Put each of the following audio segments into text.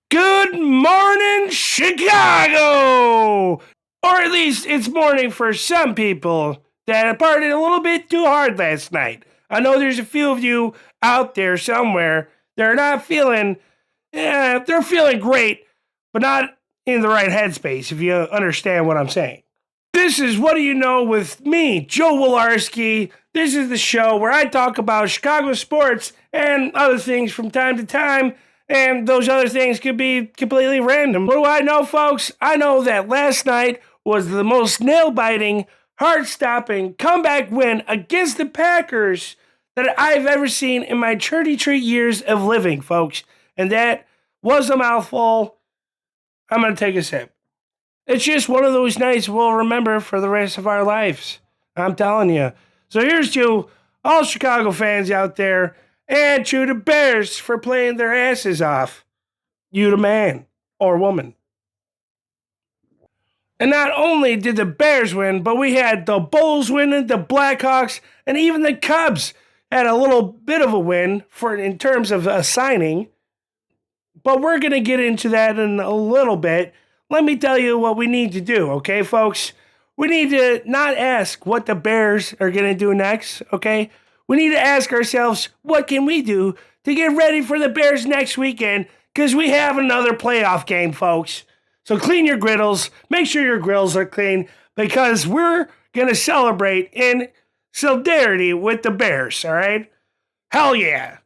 Good morning, Chicago! Or at least it's morning for some people that partied a little bit too hard last night. I know there's a few of you out there somewhere that are not feeling, they're feeling great, but not in the right headspace, if you understand what I'm saying. This is What Do You Know with me, Joe Wollarski. This is the show where I talk about Chicago sports and other things from time to time, and those other things could be completely random. What do I know, folks? I know that last night was the most nail-biting, heart-stopping comeback win against the Packers that I've ever seen in my 33 years of living, folks. And that was a mouthful. I'm going to take a sip. It's just one of those nights we'll remember for the rest of our lives. I'm telling you. So here's to all Chicago fans out there and to the Bears for playing their asses off. You the man or woman. And not only did the Bears win, but we had the Bulls winning, the Blackhawks, and even the Cubs had a little bit of a win in terms of a signing. But we're going to get into that in a little bit. Let me tell you what we need to do, okay, folks? We need to not ask what the Bears are going to do next, okay? We need to ask ourselves, what can we do to get ready for the Bears next weekend? Because we have another playoff game, folks. So clean your griddles. Make sure your grills are clean because we're going to celebrate in solidarity with the Bears, all right? Hell yeah.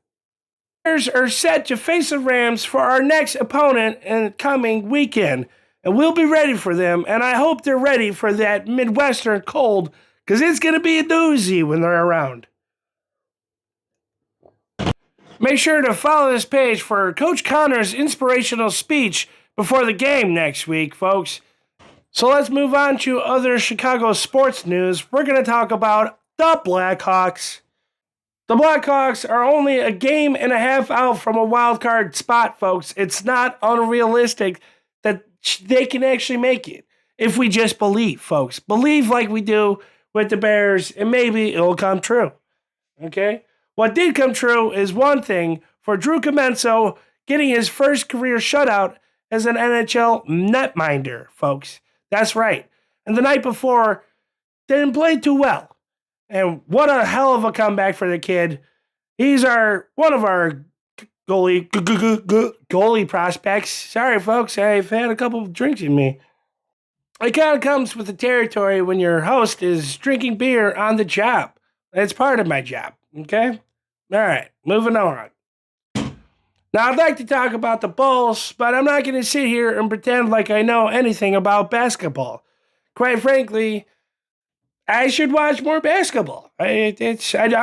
Bears are set to face the Rams for our next opponent in the coming weekend. And we'll be ready for them, and I hope they're ready for that Midwestern cold, because it's going to be a doozy when they're around. Make sure to follow this page for Coach Connor's inspirational speech before the game next week, folks. So let's move on to other Chicago sports news. We're going to talk about the Blackhawks. The Blackhawks are only a game and a half out from a wild card spot, folks. It's not unrealistic that they can actually make it if we just believe, folks. Believe like we do with the Bears, and maybe it'll come true. Okay? What did come true is one thing for Drew Comenso getting his first career shutout as an NHL netminder, folks. That's right. And the night before, didn't play too well. And what a hell of a comeback for the kid. He's one of our goalie prospects. Sorry, folks, I've had a couple of drinks in me. It kind of comes with the territory when your host is drinking beer on the job. It's part of my job, okay? All right, moving on. Now, I'd like to talk about the Bulls, but I'm not going to sit here and pretend like I know anything about basketball. Quite frankly, I should watch more basketball. I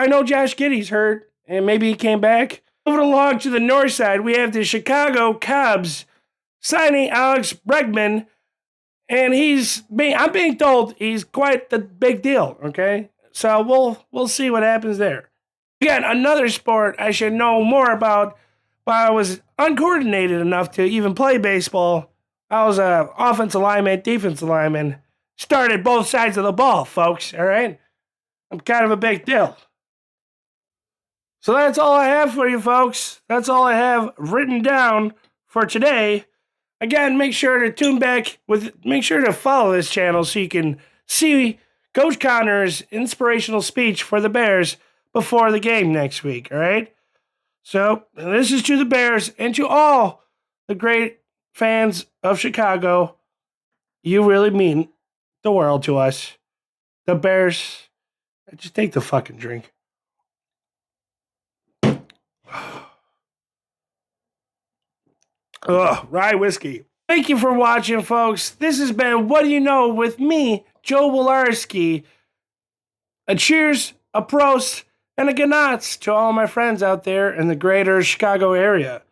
know Josh Giddey's hurt, and maybe he came back. Moving along to the north side, we have the Chicago Cubs signing Alex Bregman, and I'm being told he's quite the big deal, okay? So we'll see what happens there. Again, another sport I should know more about, but I was uncoordinated enough to even play baseball. I was an offensive lineman, defensive lineman. Started both sides of the ball, folks, all right? I'm kind of a big deal. So that's all I have for you, folks. That's all I have written down for today. Again, make sure to follow this channel so you can see Coach Connor's inspirational speech for the Bears before the game next week, all right? So, this is to the Bears and to all the great fans of Chicago. You really mean the world to us. The Bears, just take the fucking drink. Rye whiskey. Thank you for watching, folks. This has been What Do You Know with me, Joe Wollarski. A cheers, a prost, and a ganots to all my friends out there in the greater Chicago area.